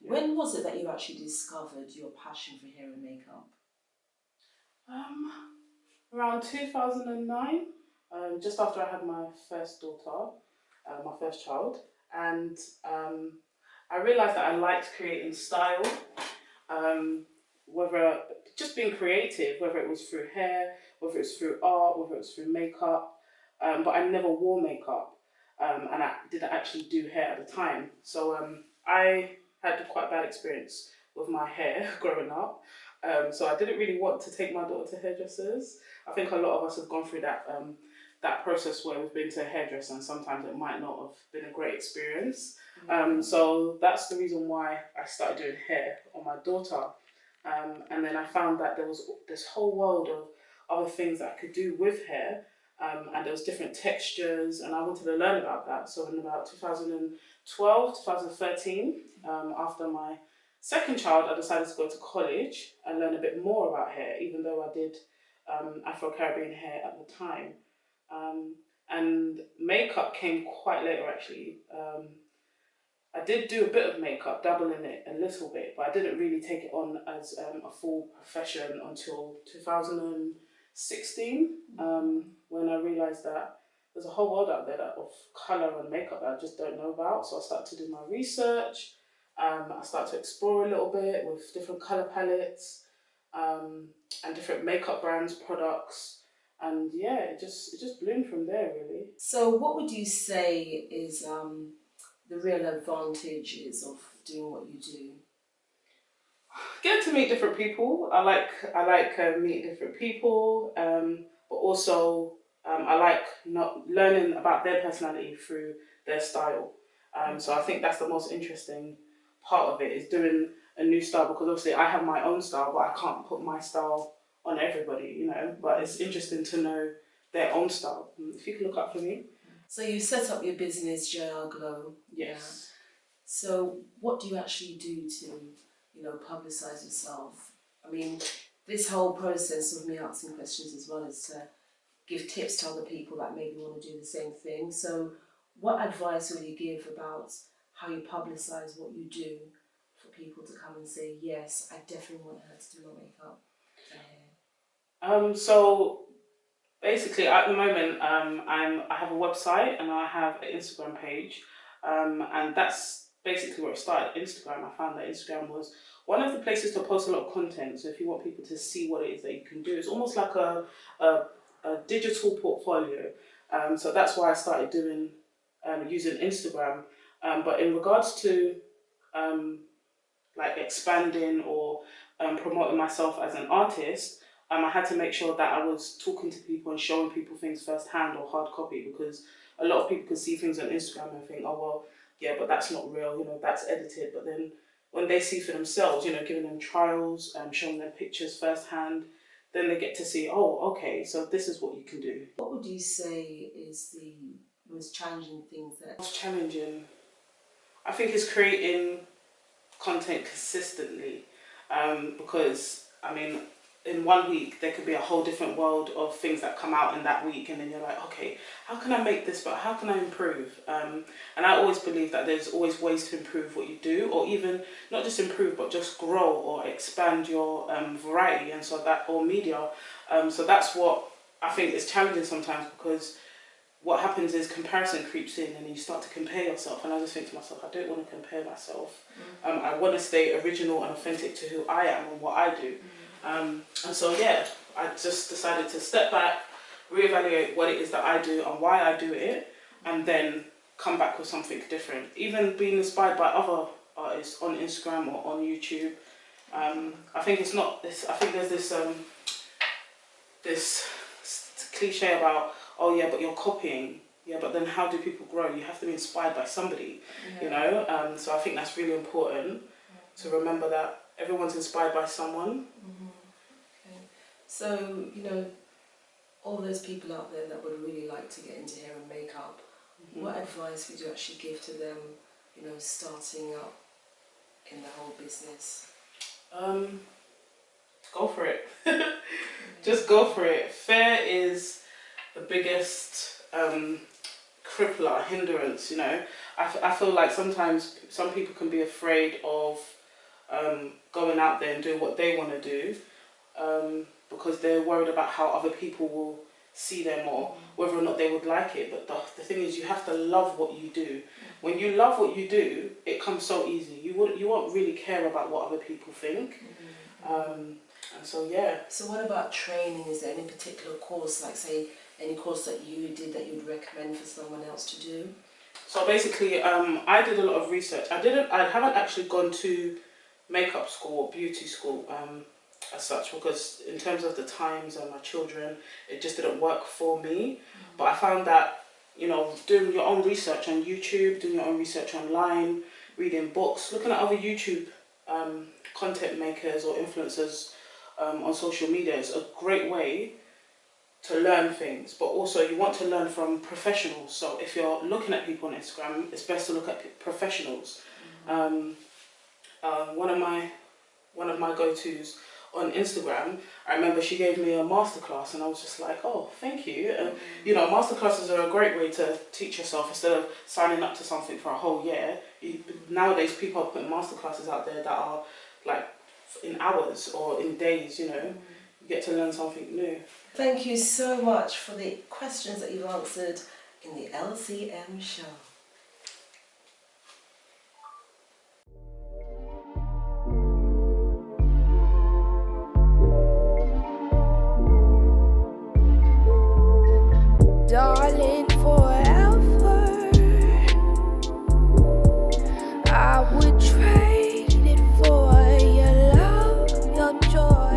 When was it that you actually discovered your passion for hair and makeup? Around 2009, just after I had my first daughter, my first child, and I realised that I liked creating style, whether just being creative, whether it was through hair, whether it was through art, whether it was through makeup, but I never wore makeup, and I didn't actually do hair at the time. So I had quite a bad experience with my hair growing up. So I didn't really want to take my daughter to hairdressers. I think a lot of us have gone through that that process where we've been to a hairdresser and sometimes it might not have been a great experience. So that's the reason why I started doing hair on my daughter. And then I found that there was this whole world of other things that I could do with hair, and there was different textures, and I wanted to learn about that. So in about 2012, 2013, after my second child, I decided to go to college and learn a bit more about hair, even though I did Afro-Caribbean hair at the time. And makeup came quite later, actually. I did do a bit of makeup, dabble in it a little bit, but I didn't really take it on as a full profession until 2016, when I realised that there's a whole world out there of colour and makeup that I just don't know about. So I started to do my research. I started to explore a little bit with different colour palettes, and different makeup brands, products. And yeah, it just bloomed from there, really. So what would you say is the real advantages of doing what you do? Get to meet different people. I like meeting different people, but also I like not learning about their personality through their style. So I think that's the most interesting part of it, is doing a new style, because obviously I have my own style, but I can't put my style on everybody, you know. But it's interesting to know their own style. If you can look up for me. So you set up your business, JR Glow. Yes. Yeah. So what do you actually do to, you know, publicise yourself? I mean, this whole process of me asking questions as well is to give tips to other people that maybe want to do the same thing. So what advice will you give about how you publicise what you do for people to come and say, yes, I definitely want her to do my makeup and hair? So basically, at the moment, I have a website and I have an Instagram page, and that's basically where it started. Instagram. I found that Instagram was one of the places to post a lot of content. So if you want people to see what it is that you can do, it's almost like a digital portfolio. So that's why I started doing using Instagram. But in regards to like expanding or promoting myself as an artist, I had to make sure that I was talking to people and showing people things firsthand or hard copy, because a lot of people can see things on Instagram and think, oh, well, yeah, but that's not real, you know, that's edited. But then when they see for themselves, you know, giving them trials, showing them pictures firsthand, then they get to see, oh, okay, so this is what you can do. What would you say is the most challenging things that... Most challenging, I think, is creating content consistently, because, I mean, in 1 week there could be a whole different world of things that come out in that week, and then you're like, okay, how can I make this, but how can I improve? And I always believe that there's always ways to improve what you do, or even not just improve but just grow or expand your variety, and so that, or media. So that's what I think is challenging sometimes, because what happens is comparison creeps in and you start to compare yourself, and I just think to myself, I don't want to compare myself. I want to stay original and authentic to who I am and what I do. And so yeah, I just decided to step back, reevaluate what it is that I do and why I do it, and then come back with something different. Even being inspired by other artists on Instagram or on YouTube. I think it's not this. I think there's this this cliche about, oh yeah, but you're copying. Yeah, but then how do people grow? You have to be inspired by somebody, you know. So I think that's really important to remember that everyone's inspired by someone. Okay. So, you know, all those people out there that would really like to get into hair and makeup, what advice would you actually give to them, you know, starting up in the whole business? Go for it. Just go for it. Fear is the biggest crippler, hindrance, you know. I feel like sometimes some people can be afraid of going out there and doing what they want to do, because they're worried about how other people will see them or whether or not they would like it. But the thing is, you have to love what you do. When you love what you do, it comes so easy. You won't really care about what other people think. And so, yeah. So what about training? Is there any particular course, like say any course that you did that you'd recommend for someone else to do? So basically, I did a lot of research. I haven't actually gone to makeup school or beauty school as such, because in terms of the times and my children, it just didn't work for me. But I found that, you know, doing your own research on YouTube, doing your own research online, reading books, looking at other YouTube content makers or influencers on social media is a great way to learn things. But also you want to learn from professionals. So if you're looking at people on Instagram, it's best to look at professionals. One of my go-tos on Instagram, I remember she gave me a masterclass and I was just like, oh, thank you. You know, masterclasses are a great way to teach yourself instead of signing up to something for a whole year. Nowadays people are putting masterclasses out there that are like in hours or in days, you know. You get to learn something new. Thank you so much for the questions that you've answered in the LCM Show. Darling, forever I would trade it for your love, your joy.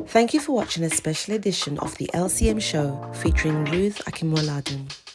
Thank you for watching a special edition of the LCM Show featuring Ruth Akinmoladun.